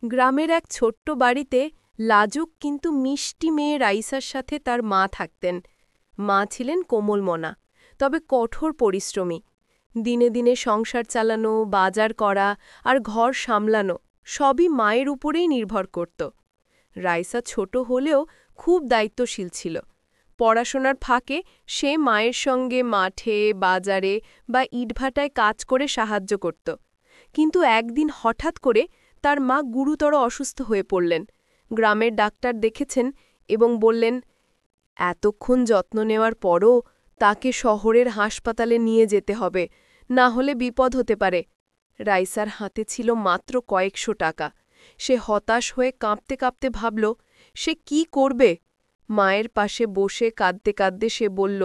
গ্রামের এক ছোট্ট বাড়িতে লাজুক কিন্তু মিষ্টি মেয়ে রাইসার সাথে তার মা থাকতেন। মা ছিলেন কোমলমনা, তবে কঠোর পরিশ্রমী। দিনে দিনে সংসার চালানো, বাজার করা আর ঘর সামলানো সবই মায়ের উপরেই নির্ভর করত। রাইসা ছোট হলেও খুব দায়িত্বশীল ছিল। পড়াশোনার ফাঁকে সে মায়ের সঙ্গে মাঠে, বাজারে বা ইটভাটায় কাজ করে সাহায্য করত। কিন্তু একদিন হঠাৎ করে তার মা গুরুতর অসুস্থ হয়ে পড়লেন। গ্রামের ডাক্তার দেখেছেন এবং বললেন, এতক্ষণ যত্ন নেওয়ার পরও তাকে শহরের হাসপাতালে নিয়ে যেতে হবে, না হলে বিপদ হতে পারে। রাইসার হাতে ছিল মাত্র কয়েকশো টাকা। সে হতাশ হয়ে কাঁপতে কাঁপতে ভাবল সে কি করবে। মায়ের পাশে বসে কাঁদতে কাঁদতে সে বলল,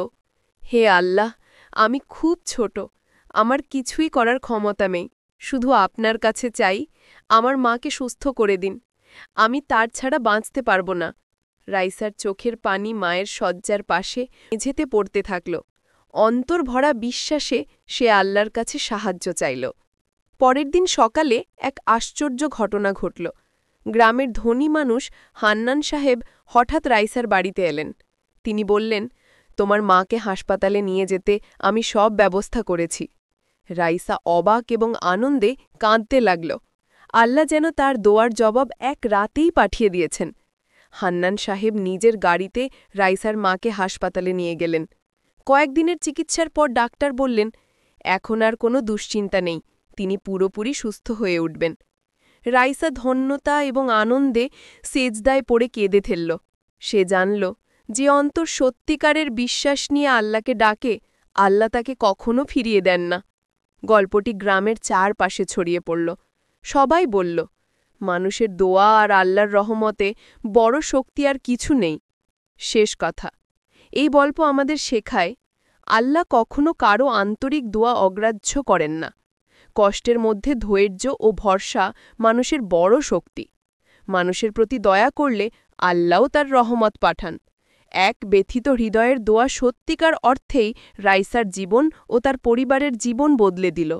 হে আল্লাহ, আমি খুব ছোট, আমার কিছুই করার ক্ষমতা নেই। শুধু আপনার কাছে চাই, আমার মাকে সুস্থ করে দিন। আমি তার ছাড়া বাঁচতে পারব না। রাইসার চোখের পানি মায়ের শয্যার পাশে মেঝেতে পড়তে থাকল। অন্তর ভরা বিশ্বাসে সে আল্লাহর কাছে সাহায্য চাইল। পরের দিন সকালে এক আশ্চর্য ঘটনা ঘটল। গ্রামের ধনী মানুষ হান্নান সাহেব হঠাৎ রাইসার বাড়িতে এলেন। তিনি বললেন, তোমার মাকে হাসপাতালে নিয়ে যেতে আমি সব ব্যবস্থা করেছি। রাইসা অবাক এবং আনন্দে কাঁদতে লাগল। আল্লাহ যেন তার দোয়ার জবাব এক রাতেই পাঠিয়ে দিয়েছেন। হান্নান সাহেব নিজের গাড়িতে রাইসার মাকে হাসপাতালে নিয়ে গেলেন। কয়েকদিনের চিকিৎসার পর ডাক্তার বললেন, এখন আর কোনো দুশ্চিন্তা নেই, তিনি পুরোপুরি সুস্থ হয়ে উঠবেন। রাইসা ধন্যতা এবং আনন্দে সেজদায় পড়ে কেঁদে ফেলল। সে জানল, যে অন্তর সত্যিকারের বিশ্বাস নিয়ে আল্লাহকে ডাকে, আল্লাহ তাকে কখনো ফিরিয়ে দেন না। গল্পটি গ্রামের চারপাশে ছড়িয়ে পড়ল। সবাই বলল, মানুষের দোয়া আর আল্লাহর রহমতে বড় শক্তি আর কিছু নেই। শেষ কথা, এই গল্প আমাদের শেখায়, আল্লাহ কখনো কারো আন্তরিক দোয়া অগ্রাহ্য করেন না। কষ্টের মধ্যে ধৈর্য ও ভরসা মানুষের বড় শক্তি। মানুষের প্রতি দয়া করলে আল্লাহও তার রহমত পাঠান। এক ব্যথিত হৃদয়ের দোয়া সত্যিকার অর্থেই রাইসার জীবন ও তার পরিবারের জীবন বদলে দিল।